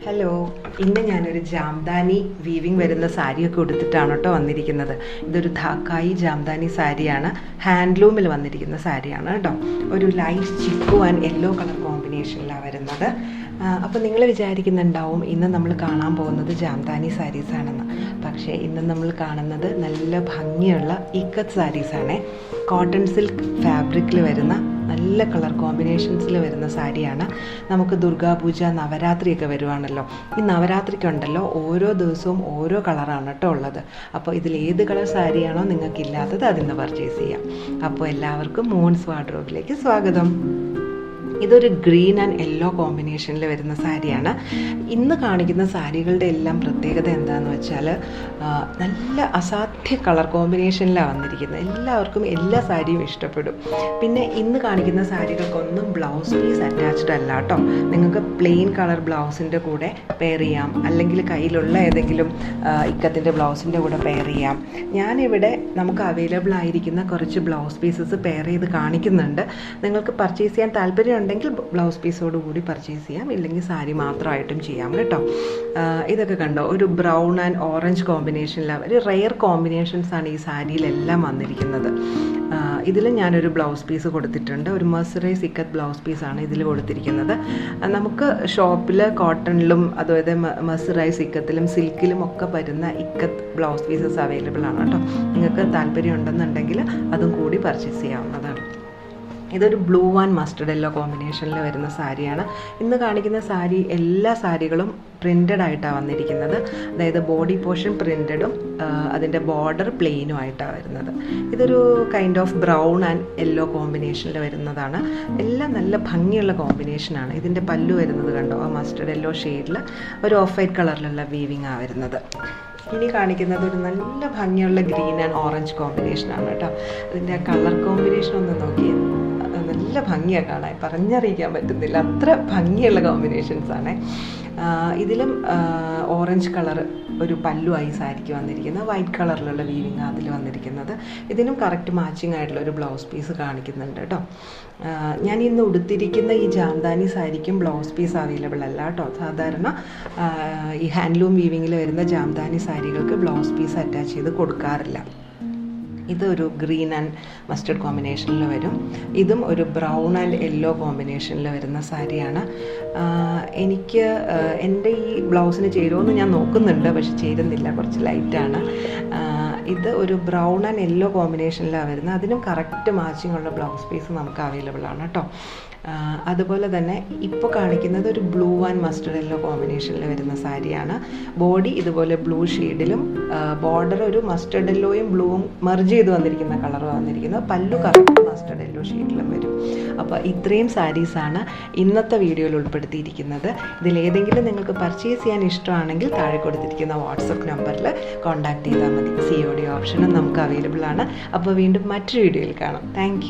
Hello, ഇന്ന് ഞാനൊരു Jamdani weaving വരുന്ന സാരിയൊക്കെ ഉടുത്തിട്ടാണ് കേട്ടോ വന്നിരിക്കുന്നത്. ഇതൊരു ധാക്കായി ജാംദാനി സാരിയാണ്, ഹാൻഡ്ലൂമിൽ വന്നിരിക്കുന്ന സാരിയാണ് കേട്ടോ. ഒരു light chiku and yellow colour കോമ്പിനേഷനിലാണ് വരുന്നത്. അപ്പോൾ നിങ്ങൾ വിചാരിക്കുന്നുണ്ടാവും ഇന്ന് നമ്മൾ കാണാൻ പോകുന്നത് ജാംദാനി സാരീസാണെന്ന്. പക്ഷേ ഇന്ന് നമ്മൾ കാണുന്നത് നല്ല ഭംഗിയുള്ള ഇക്കത്ത് സാരീസാണ്. കോട്ടൺ സിൽക്ക് ഫാബ്രിക്കിൽ വരുന്ന നല്ല കളർ കോമ്പിനേഷൻസിൽ വരുന്ന സാരിയാണ്. നമുക്ക് ദുർഗാപൂജ, നവരാത്രിയൊക്കെ വരുവാണല്ലോ. ഈ നവരാത്രിക്കുണ്ടല്ലോ ഓരോ ദിവസവും ഓരോ കളറാണ് കേട്ടോ ഉള്ളത്. അപ്പോൾ ഇതിൽ ഏത് കളർ സാരിയാണോ നിങ്ങൾക്കില്ലാത്തത് അതിന്ന് പർച്ചേസ് ചെയ്യാം. അപ്പോൾ എല്ലാവർക്കും മൂൺസ് വാർഡ്രോബിലേക്ക് സ്വാഗതം. ഇതൊരു ഗ്രീൻ ആൻഡ് യെല്ലോ കോമ്പിനേഷനിൽ വരുന്ന സാരിയാണ്. ഇന്ന് കാണിക്കുന്ന സാരികളുടെ എല്ലാം പ്രത്യേകത എന്താണെന്ന് വെച്ചാൽ നല്ല അസാധ്യ കളർ കോമ്പിനേഷനിലാണ് വന്നിരിക്കുന്നത്. എല്ലാവർക്കും എല്ലാ സാരിയും ഇഷ്ടപ്പെടും. പിന്നെ ഇന്ന് കാണിക്കുന്ന സാരികൾക്കൊന്നും ബ്ലൗസ് പീസ് അറ്റാച്ച്ഡ് അല്ല കേട്ടോ. നിങ്ങൾക്ക് പ്ലെയിൻ കളർ ബ്ലൗസിൻ്റെ കൂടെ പെയർ ചെയ്യാം, അല്ലെങ്കിൽ കയ്യിലുള്ള ഏതെങ്കിലും ഇക്കത്തിൻ്റെ ബ്ലൗസിൻ്റെ കൂടെ പെയർ ചെയ്യാം. ഞാനിവിടെ നമുക്ക് അവൈലബിൾ ആയിരിക്കുന്ന കുറച്ച് ബ്ലൗസ് പീസസ് പെയർ ചെയ്ത് കാണിക്കുന്നുണ്ട്. നിങ്ങൾക്ക് പർച്ചേസ് ചെയ്യാൻ താല്പര്യം ഉണ്ടെങ്കിൽ ബ്ലൗസ് പീസോട് കൂടി പർച്ചേസ് ചെയ്യാം, ഇല്ലെങ്കിൽ സാരി മാത്രമായിട്ടും ചെയ്യാം കേട്ടോ. ഇതൊക്കെ കണ്ടോ, ഒരു ബ്രൗൺ ആൻഡ് ഓറഞ്ച് കോമ്പിനേഷനിലാണ്. ഒരു റെയർ കോമ്പിനേഷൻസാണ് ഈ സാരിയിലെല്ലാം വന്നിരിക്കുന്നത്. ഇതിൽ ഞാനൊരു ബ്ലൗസ് പീസ് കൊടുത്തിട്ടുണ്ട്. ഒരു മെർസറൈസ് ഇക്കത്ത് ബ്ലൗസ് പീസാണ് ഇതിൽ കൊടുത്തിരിക്കുന്നത്. നമുക്ക് ഷോപ്പിൽ കോട്ടണിലും അതുപോലെ മെർസറൈസ് ഇക്കത്തിലും സിൽക്കിലും ഒക്കെ വരുന്ന ഇക്കത്ത് ബ്ലൗസ് പീസസ് അവൈലബിൾ ആണ് കേട്ടോ. നിങ്ങൾക്ക് താല്പര്യം ഉണ്ടെന്നുണ്ടെങ്കിൽ അതും കൂടി പർച്ചേസ് ചെയ്യാവുന്നതാണ്. ഇതൊരു ബ്ലൂ ആൻഡ് മസ്റ്റർഡ് യെല്ലോ കോമ്പിനേഷനിൽ വരുന്ന സാരിയാണ്. ഇന്ന് കാണിക്കുന്ന സാരി എല്ലാ സാരികളും പ്രിൻ്റഡ് ആയിട്ടാണ് വന്നിരിക്കുന്നത്. അതായത് ബോഡി പോർഷൻ പ്രിൻ്റഡും അതിൻ്റെ ബോർഡർ പ്ലെയിനും ആയിട്ടാണ് വരുന്നത്. ഇതൊരു kind of brown and yellow കോമ്പിനേഷനിൽ വരുന്നതാണ്. എല്ലാം നല്ല ഭംഗിയുള്ള കോമ്പിനേഷനാണ്. ഇതിൻ്റെ പല്ലു വരുന്നത് കണ്ടോ, ആ മസ്റ്റർഡ് യെല്ലോ ഷെയ്ഡിൽ ഒരു ഓഫ് വൈറ്റ് കളറിലുള്ള വീവിങ്ങാണ് വരുന്നത്. ഇനി കാണിക്കുന്നത് ഒരു നല്ല ഭംഗിയുള്ള ഗ്രീൻ ആൻഡ് ഓറഞ്ച് കോമ്പിനേഷനാണ് കേട്ടോ. അതിൻ്റെ ആ കളർ കോമ്പിനേഷൻ ഒന്ന് നോക്കിയാൽ നല്ല ഭംഗിയാണ് കാണാൻ, പറഞ്ഞറിയിക്കാൻ പറ്റുന്നില്ല, അത്ര ഭംഗിയുള്ള കോമ്പിനേഷൻസാണ്. ഇതിലും ഓറഞ്ച് കളർ ഒരു പല്ലുമായി സാരിക്ക് വന്നിരിക്കുന്നത്, വൈറ്റ് കളറിലുള്ള വീവിങ് അതിൽ വന്നിരിക്കുന്നത്. ഇതിനും കറക്റ്റ് മാച്ചിങ് ആയിട്ടുള്ള ഒരു ബ്ലൗസ് പീസ് കാണിക്കുന്നുണ്ട് കേട്ടോ. ഞാൻ ഇന്ന് ഉടുത്തിരിക്കുന്ന ഈ ജാംദാനി സാരിക്കും ബ്ലൗസ് പീസ് അവൈലബിൾ അല്ല കേട്ടോ. സാധാരണ ഈ ഹാൻഡ്ലൂം വീവിങ്ങിൽ വരുന്ന ജാംദാനി സാരികൾക്ക് ബ്ലൗസ് പീസ് അറ്റാച്ച് ചെയ്ത് കൊടുക്കാറില്ല. ഇതൊരു ഗ്രീൻ ആൻഡ് മസ്റ്റർഡ് കോമ്പിനേഷനിൽ വരും. ഇതും ഒരു ബ്രൗൺ ആൻഡ് യെല്ലോ കോമ്പിനേഷനിൽ വരുന്ന സാരിയാണ്. എനിക്ക് എൻ്റെ ഈ ബ്ലൗസിന് ചേരുമെന്ന് ഞാൻ നോക്കുന്നുണ്ട്, പക്ഷെ ചേരുന്നില്ല, കുറച്ച് ലൈറ്റാണ്. ഇത് ഒരു ബ്രൗൺ ആൻഡ് യെല്ലോ കോമ്പിനേഷനിലാണ് വരുന്നത്. അതിനും കറക്റ്റ് മാച്ചിങ് ഉള്ള ബ്ലൗസ് പീസ് നമുക്ക് അവൈലബിൾ ആണ് കേട്ടോ. അതുപോലെ തന്നെ ഇപ്പോൾ കാണിക്കുന്നത് ഒരു ബ്ലൂ ആൻഡ് മസ്റ്റർഡ് യെല്ലോ കോമ്പിനേഷനിൽ വരുന്ന സാരിയാണ്. ബോഡി ഇതുപോലെ ബ്ലൂ ഷെയ്ഡിലും ബോർഡർ ഒരു മസ്റ്റർഡ് യെല്ലോയും ബ്ലൂവും മെർജ് ചെയ്ത് വന്നിരിക്കുന്ന കളറ് വന്നിരിക്കുന്നത്. പല്ലു കറക്റ്റ് മസ്റ്റർഡ് യെല്ലോ ഷെയ്ഡിലും വരും. അപ്പോൾ ഇത്രയും സാരീസാണ് ഇന്നത്തെ വീഡിയോയിൽ ഉൾപ്പെടുത്തിയിരിക്കുന്നത്. ഇതിലേതെങ്കിലും നിങ്ങൾക്ക് പർച്ചേസ് ചെയ്യാൻ ഇഷ്ടമാണെങ്കിൽ താഴെ കൊടുത്തിരിക്കുന്ന വാട്സപ്പ് നമ്പറിൽ കോൺടാക്ട് ചെയ്താൽ മതി. COD ഓപ്ഷനും നമുക്ക് അവൈലബിൾ ആണ്. അപ്പോൾ വീണ്ടും മറ്റൊരു വീഡിയോയിൽ കാണാം. താങ്ക്